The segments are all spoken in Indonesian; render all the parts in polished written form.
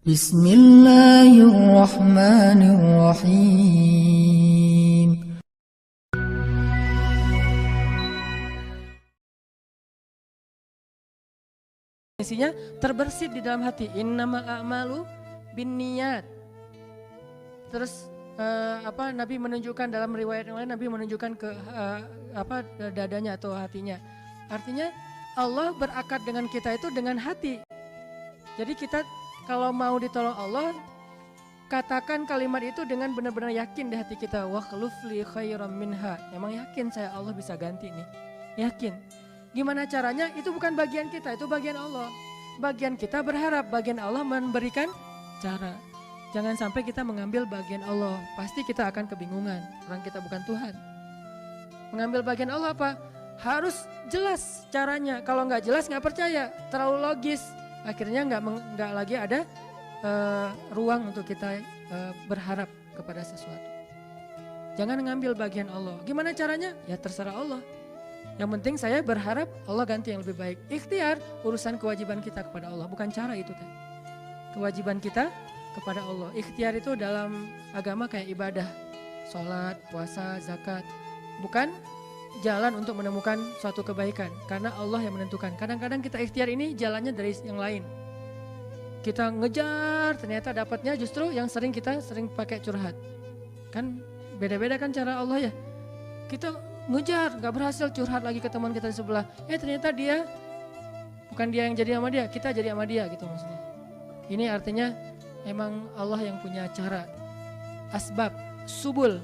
Bismillahirrahmanirrahim. Isinya terbersit di dalam hati. Innamal a'malu binniyat. Terus Nabi menunjukkan dalam riwayat yang lain, Nabi menunjukkan ke dadanya atau hatinya. Artinya Allah berakad dengan kita itu dengan hati. Jadi kita kalau mau ditolong Allah, katakan kalimat itu dengan benar-benar yakin di hati kita. Wa khlufli khairam minha. Emang yakin saya Allah bisa ganti nih. Yakin. Gimana caranya? Itu bukan bagian kita, itu bagian Allah. Bagian kita berharap, bagian Allah memberikan cara. Jangan sampai kita mengambil bagian Allah. Pasti kita akan kebingungan. Orang kita bukan Tuhan. Mengambil bagian Allah apa? Harus jelas caranya. Kalau nggak jelas nggak percaya, terlalu logis. Akhirnya nggak lagi ada ruang untuk kita berharap kepada sesuatu. Jangan ngambil bagian Allah. Gimana caranya? Ya terserah Allah. Yang penting saya berharap Allah ganti yang lebih baik. Ikhtiar urusan kewajiban kita kepada Allah, bukan cara itu kan. Kewajiban kita kepada Allah. Ikhtiar itu dalam agama kayak ibadah, sholat, puasa, zakat. Bukan jalan untuk menemukan suatu kebaikan, karena Allah yang menentukan. Kadang-kadang kita ikhtiar ini jalannya dari yang lain. Kita ngejar, ternyata dapatnya justru yang kita sering pakai curhat. Kan beda-beda kan cara Allah ya. Kita ngejar, gak berhasil, curhat lagi ke teman kita di sebelah. Ternyata dia, bukan dia yang jadi sama dia, kita jadi sama dia gitu maksudnya. Ini artinya emang Allah yang punya cara. Asbab, subul.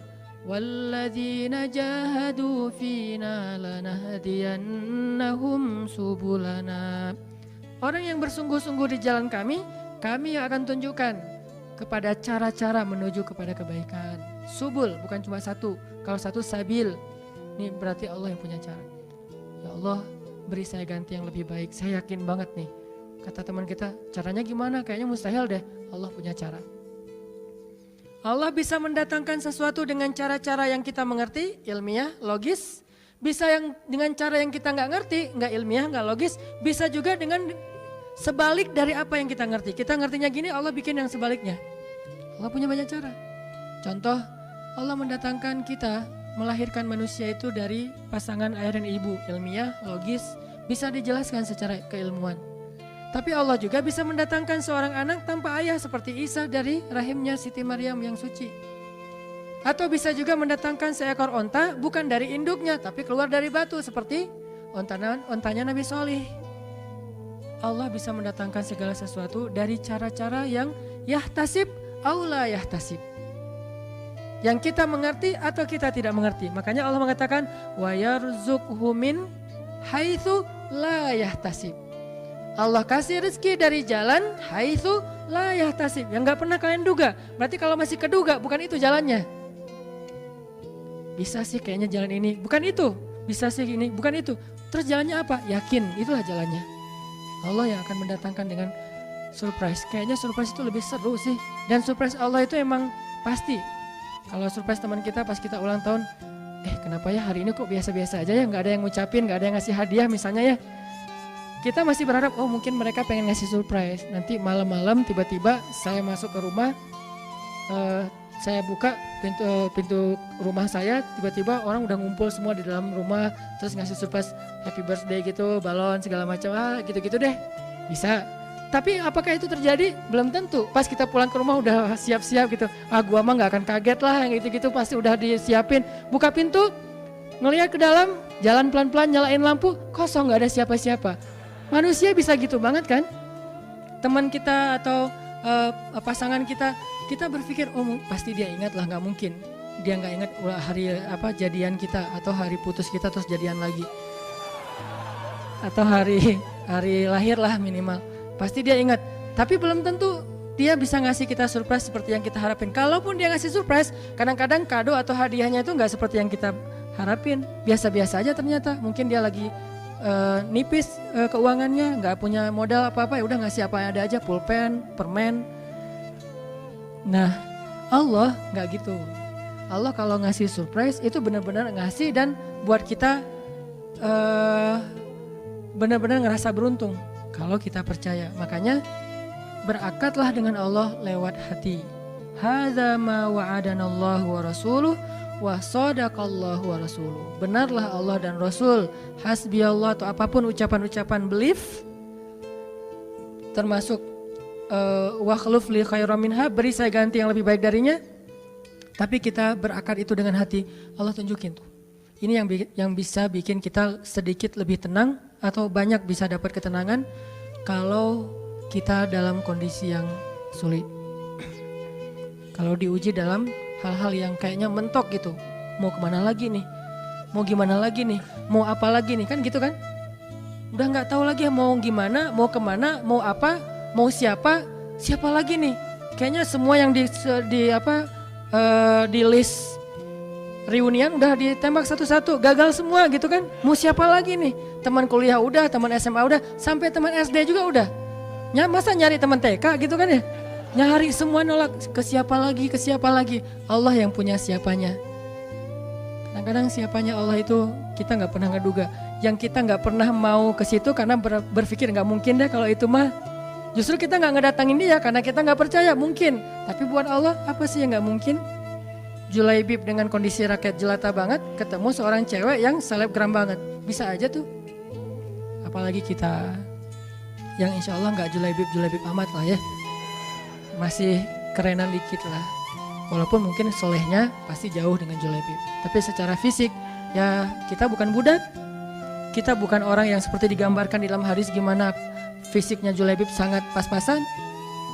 Walladzina jahadu fina lanahdiyannahum subulana. Orang yang bersungguh-sungguh di jalan kami yang akan tunjukkan kepada cara-cara menuju kepada kebaikan. Subul, bukan cuma satu. Kalau satu sabil, ini berarti Allah yang punya cara. Ya Allah, beri saya ganti yang lebih baik. Saya yakin banget nih. Kata teman kita, caranya gimana? Kayaknya mustahil deh. Allah punya cara. Allah bisa mendatangkan sesuatu dengan cara-cara yang kita mengerti, ilmiah, logis. Bisa yang dengan cara yang kita nggak ngerti, nggak ilmiah, nggak logis. Bisa juga dengan sebalik dari apa yang kita ngerti. Kita ngertinya gini, Allah bikin yang sebaliknya. Allah punya banyak cara. Contoh, Allah mendatangkan kita, melahirkan manusia itu dari pasangan ayah dan ibu. Ilmiah, logis, bisa dijelaskan secara keilmuan. Tapi Allah juga bisa mendatangkan seorang anak tanpa ayah seperti Isa dari rahimnya Siti Maryam yang suci. Atau bisa juga mendatangkan seekor onta bukan dari induknya tapi keluar dari batu seperti ontanya Nabi Solih. Allah bisa mendatangkan segala sesuatu dari cara-cara yang yahtasib aula yahtasib. Yang kita mengerti atau kita tidak mengerti. Makanya Allah mengatakan wa yarzuqhu min haitsu la yahtasib. Allah kasih rezeki dari jalan haitsu la yahtasib, yang gak pernah kalian duga. Berarti kalau masih keduga bukan itu jalannya. Bisa sih kayaknya jalan ini, bukan itu. Bisa sih ini, bukan itu. Terus jalannya apa? Yakin, itulah jalannya. Allah yang akan mendatangkan dengan surprise. Kayaknya surprise itu lebih seru sih. Dan surprise Allah itu emang pasti. Kalau surprise teman kita pas kita ulang tahun, kenapa ya hari ini kok biasa-biasa aja ya, gak ada yang ngucapin, gak ada yang ngasih hadiah misalnya ya. Kita masih berharap, mungkin mereka pengen ngasih surprise. Nanti malam-malam tiba-tiba saya masuk ke rumah, saya buka pintu rumah saya, tiba-tiba orang udah ngumpul semua di dalam rumah, terus ngasih surprise happy birthday gitu, balon segala macam, gitu-gitu deh. Bisa. Tapi apakah itu terjadi? Belum tentu. Pas kita pulang ke rumah udah siap-siap gitu. Gua mah gak akan kaget lah, yang gitu-gitu pasti udah disiapin. Buka pintu, ngelihat ke dalam, jalan pelan-pelan, nyalain lampu, kosong, gak ada siapa-siapa. Manusia bisa gitu banget kan? Teman kita atau pasangan kita berpikir pasti dia ingat lah, nggak mungkin dia nggak ingat hari jadian kita atau hari putus kita terus jadian lagi atau hari lahir lah minimal, pasti dia ingat. Tapi belum tentu dia bisa ngasih kita surprise seperti yang kita harapin. Kalaupun dia ngasih surprise, kadang-kadang kado atau hadiahnya itu nggak seperti yang kita harapin, biasa-biasa aja ternyata. Mungkin dia lagi nipis keuangannya, nggak punya modal apa-apa, ya udah ngasih apa yang ada aja, pulpen, permen. Nah, Allah nggak gitu. Allah kalau ngasih surprise itu benar-benar ngasih dan buat kita benar-benar ngerasa beruntung kalau kita percaya. Makanya berakadlah dengan Allah lewat hati. Hadza ma wa'adanallahu wa rasuluh wa sadaqallahu wa rasuluh. Benarlah Allah dan Rasul. Hasbiyallah atau apapun ucapan-ucapan belief, termasuk wa khluf li khairam minha, beri saya ganti yang lebih baik darinya. Tapi kita berakad itu dengan hati. Allah tunjukin tuh. Ini yang bisa bikin kita sedikit lebih tenang atau banyak bisa dapat ketenangan kalau kita dalam kondisi yang sulit. Kalau diuji dalam hal-hal yang kayaknya mentok gitu. Mau kemana lagi nih? Mau gimana lagi nih? Mau apa lagi nih? Kan gitu kan? Udah gak tahu lagi mau gimana, mau kemana, mau apa, mau siapa lagi nih? Kayaknya semua yang di list reunian udah ditembak satu-satu, gagal semua gitu kan? Mau siapa lagi nih? Teman kuliah udah, teman SMA udah, sampai teman SD juga udah. Masa nyari teman TK gitu kan ya? Nyari semua nolak, ke siapa lagi? Allah yang punya siapanya. Kadang-kadang siapanya Allah itu kita gak pernah ngeduga. Yang kita gak pernah mau ke situ karena berpikir gak mungkin deh kalau itu mah. Justru kita gak ngedatangin dia karena kita gak percaya mungkin. Tapi buat Allah apa sih yang gak mungkin? Julaibib dengan kondisi rakyat jelata banget ketemu seorang cewek yang selebgram banget. Bisa aja tuh. Apalagi kita yang insya Allah gak julaibib amat lah ya. Masih kerenan dikit lah. Walaupun mungkin solehnya pasti jauh dengan julaibib. Tapi secara fisik ya kita bukan budak. Kita bukan orang yang seperti digambarkan di dalam hadis gimana fisiknya julaibib sangat pas-pasan.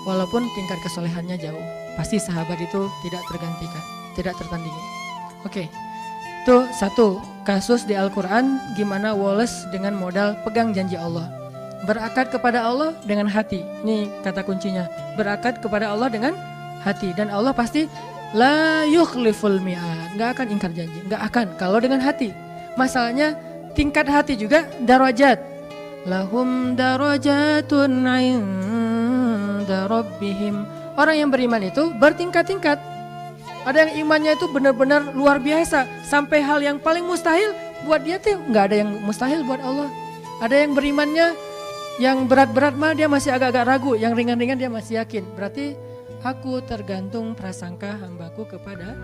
Walaupun tingkat kesolehannya jauh. Pasti sahabat itu tidak tergantikan, tidak tertandingi. Oke, itu satu kasus di Al-Quran gimana Wallace dengan modal pegang janji Allah. Berakad kepada Allah dengan hati. Ini kata kuncinya. Berakad kepada Allah dengan hati. Dan Allah pasti la yukhliful mi'ad. Gak akan ingkar janji. Gak akan. Kalau dengan hati. Masalahnya tingkat hati juga darajat. Lahum darajatun inda rabbihim. Orang yang beriman itu bertingkat-tingkat. Ada yang imannya itu benar-benar luar biasa. Sampai hal yang paling mustahil buat dia tuh gak ada yang mustahil buat Allah. Ada yang berimannya yang berat-berat mah dia masih agak-agak ragu, yang ringan-ringan dia masih yakin. Berarti aku tergantung prasangka hambaku kepada